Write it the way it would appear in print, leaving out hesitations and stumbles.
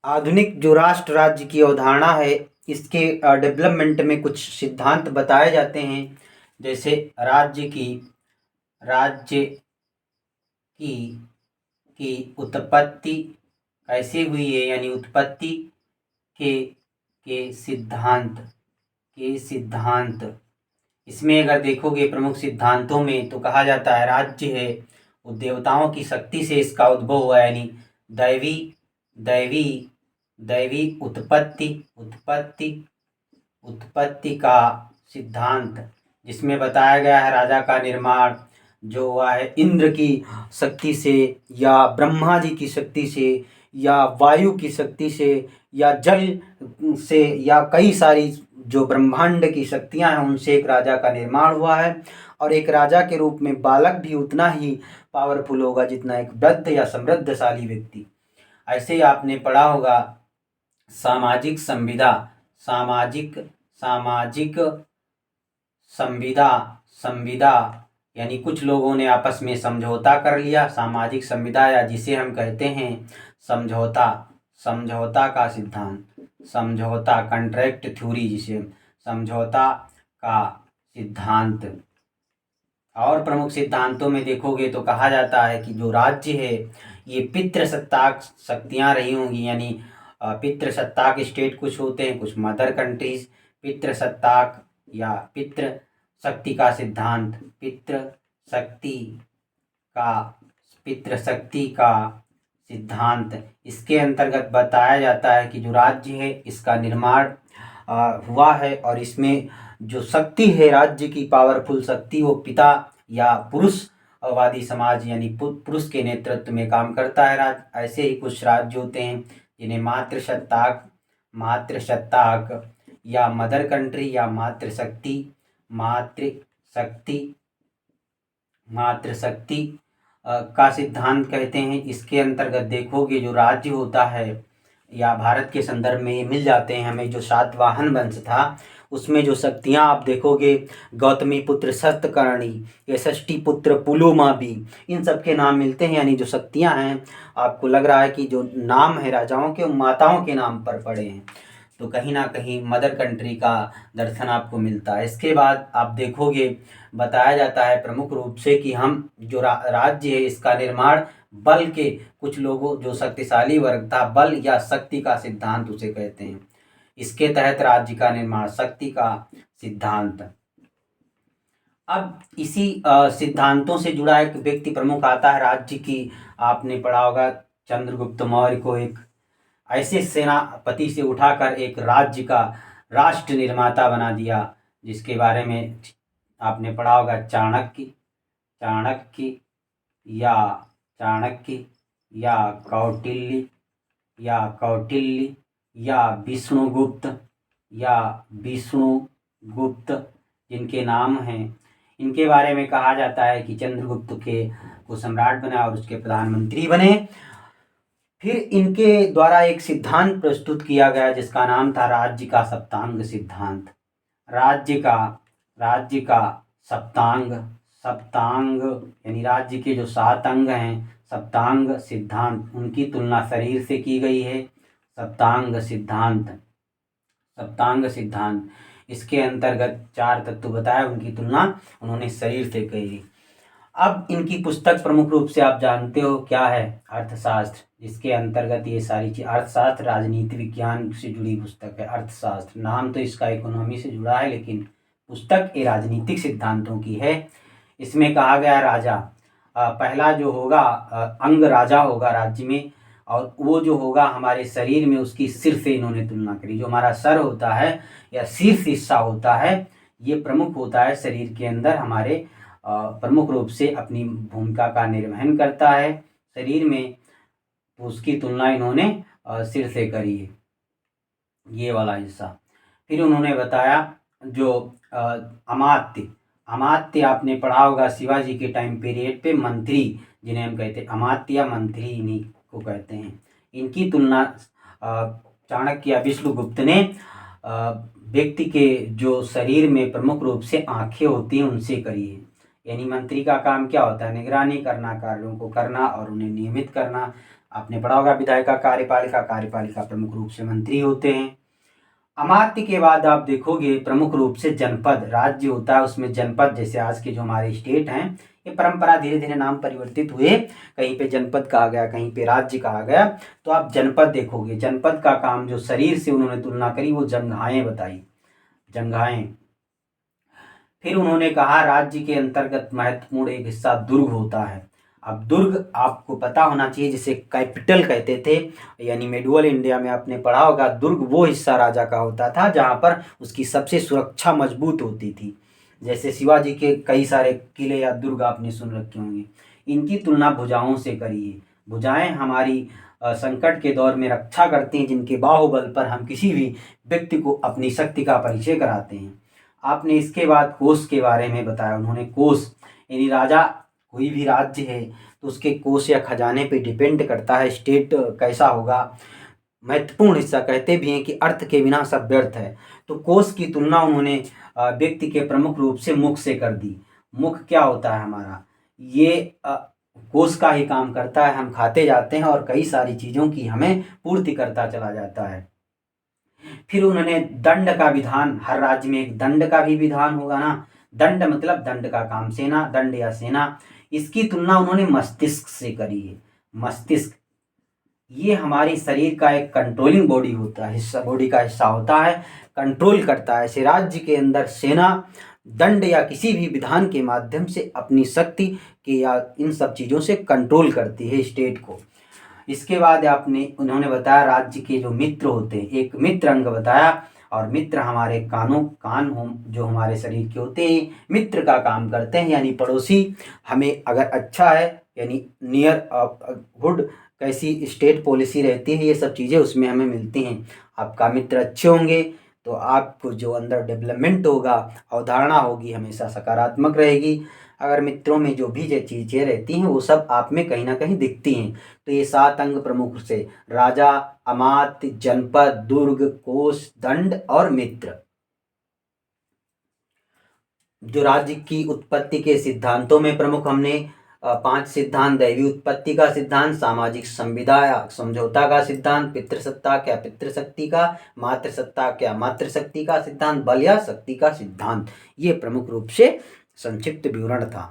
आधुनिक जो राष्ट्र राज्य की अवधारणा है, इसके डेवलपमेंट में कुछ सिद्धांत बताए जाते हैं। जैसे राज्य की उत्पत्ति कैसे हुई है, यानी उत्पत्ति के सिद्धांत। इसमें अगर देखोगे प्रमुख सिद्धांतों में तो कहा जाता है राज्य है वो देवताओं की शक्ति से इसका उद्भव हुआ, यानी दैवी दैवी दैवी उत्पत्ति का सिद्धांत, जिसमें बताया गया है राजा का निर्माण जो हुआ है इंद्र की शक्ति से, या ब्रह्मा जी की शक्ति से, या वायु की शक्ति से, या जल से, या कई सारी जो ब्रह्मांड की शक्तियां हैं उनसे एक राजा का निर्माण हुआ है। और एक राजा के रूप में बालक भी उतना ही पावरफुल होगा जितना एक वृद्ध या समृद्धशाली व्यक्ति। ऐसे ही आपने पढ़ा होगा सामाजिक संविदा, यानी कुछ लोगों ने आपस में समझौता कर लिया, सामाजिक संविदा, या जिसे हम कहते हैं समझौता का सिद्धांत, समझौता कॉन्ट्रैक्ट थ्योरी, जिसे समझौता का सिद्धांत। और प्रमुख सिद्धांतों में देखोगे तो कहा जाता है कि जो राज्य है ये पितृसत्ताक शक्तियाँ रही होंगी, यानी पितृसत्ताक स्टेट कुछ होते हैं, कुछ मदर कंट्रीज। पितृसत्ताक या पितृशक्ति का सिद्धांत, पितृशक्ति का सिद्धांत, इसके अंतर्गत बताया जाता है कि जो राज्य है इसका निर्माण हुआ है और इसमें जो शक्ति है राज्य की पावरफुल शक्ति वो पिता या पुरुषवादी समाज यानी पुरुष के नेतृत्व में काम करता है राज्य। ऐसे ही कुछ राज्य होते हैं जिन्हें मातृसत्ताक या मदर कंट्री या मातृशक्ति का सिद्धांत कहते हैं। इसके अंतर्गत देखोगे जो राज्य होता है या भारत के संदर्भ में ये मिल जाते हैं हमें, जो सातवाहन वंश था उसमें जो शक्तियाँ आप देखोगे, गौतमी पुत्र सत्यकर्णी, यशस्वी पुत्र पुलुमावी, इन सब के नाम मिलते हैं। यानी जो शक्तियाँ हैं आपको लग रहा है कि जो नाम है राजाओं के माताओं के नाम पर पड़े हैं, तो कहीं ना कहीं मदर कंट्री का दर्शन आपको मिलता है। इसके बाद आप देखोगे बताया जाता है प्रमुख रूप से कि हम जो राज्य है इसका निर्माण बल के, कुछ लोगों जो शक्तिशाली वर्ग था, बल या शक्ति का सिद्धांत उसे कहते हैं। इसके तहत राज्य का निर्माण, शक्ति का सिद्धांत। अब इसी सिद्धांतों से जुड़ा एक व्यक्ति प्रमुख आता है राज्य की, आपने पढ़ा होगा चंद्रगुप्त मौर्य को एक ऐसे सेनापति से उठाकर एक राज्य का राष्ट्र निर्माता बना दिया, जिसके बारे में आपने पढ़ा होगा चाणक्य या कौटिल्य या विष्णुगुप्त जिनके नाम हैं, इनके बारे में कहा जाता है कि चंद्रगुप्त को सम्राट बना और उसके प्रधानमंत्री बने। फिर इनके द्वारा एक सिद्धांत प्रस्तुत किया गया जिसका नाम था राज्य का सप्तांग सिद्धांत। राज्य का सप्तांग यानी राज्य के जो 7 अंग हैं, सप्तांग सिद्धांत, उनकी तुलना शरीर से की गई है। सप्तांग सिद्धांत इसके अंतर्गत 4 तत्व बताए, उनकी तुलना उन्होंने शरीर से कही। अब इनकी पुस्तक प्रमुख रूप से आप जानते हो क्या है, अर्थशास्त्र, जिसके अंतर्गत ये सारी चीज, अर्थशास्त्र राजनीति विज्ञान से जुड़ी पुस्तक है। अर्थशास्त्र नाम तो इसका इकोनॉमी से जुड़ा है, लेकिन पुस्तक ये राजनीतिक सिद्धांतों की है। इसमें कहा गया राजा, पहला जो होगा अंग राजा होगा राज्य में, और वो जो होगा हमारे शरीर में उसकी सिर से इन्होंने तुलना करी। जो हमारा सर होता है या शीर्ष हिस्सा होता है ये प्रमुख होता है शरीर के अंदर, हमारे प्रमुख रूप से अपनी भूमिका का निर्वहन करता है शरीर में, तो उसकी तुलना इन्होंने सिर से करी है, ये वाला हिस्सा। फिर उन्होंने बताया जो अमात्य आपने पढ़ा होगा शिवाजी के टाइम पीरियड पे, मंत्री जिन्हें हम कहते हैं अमात्य या मंत्री, इन्हीं को कहते हैं। इनकी तुलना चाणक्य या विष्णुगुप्त ने व्यक्ति के जो शरीर में प्रमुख रूप से आंखें होती हैं उनसे करी है। यानी मंत्री का काम क्या होता है, निगरानी करना, कार्यों को करना और उन्हें नियमित करना। आपने पढ़ा होगा विधायिका, कार्यपालिका, कार्यपालिका प्रमुख रूप से मंत्री होते हैं। अमात्य के बाद आप देखोगे प्रमुख रूप से जनपद, राज्य होता है उसमें जनपद, जैसे आज के जो हमारे स्टेट हैं, ये परंपरा धीरे धीरे नाम परिवर्तित हुए, कहीं पे जनपद कहा गया, कहीं पे राज्य कहा गया। तो आप जनपद देखोगे, जनपद का काम जो शरीर से उन्होंने तुलना करी वो जंघाएं बताई, जंघाएं। फिर उन्होंने कहा राज्य के अंतर्गत महत्वपूर्ण एक हिस्सा दुर्ग होता है। अब दुर्ग आपको पता होना चाहिए, जिसे कैपिटल कहते थे, यानी मेडुअल इंडिया में आपने पढ़ा होगा, दुर्ग वो हिस्सा राजा का होता था जहाँ पर उसकी सबसे सुरक्षा मजबूत होती थी। जैसे शिवाजी के कई सारे किले या दुर्ग आपने सुन रखे होंगे। इनकी तुलना भुजाओं से करिए। भुजाएं हमारी संकट के दौर में रक्षा करती हैं, जिनके बाहुबल पर हम किसी भी व्यक्ति को अपनी शक्ति का परिचय कराते हैं। आपने इसके बाद कोष के बारे में बताया, उन्होंने कोष, यानी राजा, कोई भी राज्य है तो उसके कोष या खजाने पे डिपेंड करता है स्टेट कैसा होगा। महत्वपूर्ण हिस्सा, कहते भी हैं कि अर्थ के बिना सब व्यर्थ है। तो कोष की तुलना उन्होंने व्यक्ति के प्रमुख रूप से मुख से कर दी। मुख क्या होता है हमारा, ये कोष का ही काम करता है, हम खाते जाते हैं और कई सारी चीज़ों की हमें पूर्ति करता चला जाता है। फिर उन्होंने दंड का विधान, हर राज्य में एक दंड का भी विधान होगा ना, दंड मतलब दंड का काम, सेना, दंड या सेना। इसकी तुलना उन्होंने मस्तिष्क से करी है। मस्तिष्क ये हमारे शरीर का एक कंट्रोलिंग बॉडी होता है, हिस्सा, बॉडी का हिस्सा होता है, कंट्रोल करता है। ऐसे राज्य के अंदर सेना दंड या किसी भी विधान के माध्यम से अपनी शक्ति के या इन सब चीज़ों से कंट्रोल करती है स्टेट को। इसके बाद उन्होंने बताया राज्य के जो मित्र होते हैं, एक मित्र अंग बताया, और मित्र हमारे कान जो हमारे शरीर के होते हैं, मित्र का काम करते हैं, यानी पड़ोसी हमें अगर अच्छा है, यानी नियर गुड कैसी स्टेट पॉलिसी रहती है, ये सब चीज़ें उसमें हमें मिलती हैं। आपका मित्र अच्छे होंगे तो आपको जो अंदर डेवलपमेंट होगा, अवधारणा होगी, हमेशा सकारात्मक रहेगी। अगर मित्रों में जो भी जो चीज़ें रहती हैं वो सब आप में कहीं ना कहीं दिखती हैं। तो ये 7 अंग प्रमुख से, राजा, अमात्य, जनपद, दुर्ग, कोष, दंड और मित्र। जो राज्य की उत्पत्ति के सिद्धांतों में प्रमुख हमने 5 सिद्धांत, दैवी उत्पत्ति का सिद्धांत, सामाजिक संविदा या समझौता का सिद्धांत, पितृसत्ता क्या पितृशक्ति का, मातृसत्ता क्या मातृशक्ति का सिद्धांत, बल या शक्ति का सिद्धांत, ये प्रमुख रूप से संक्षिप्त विवरण था।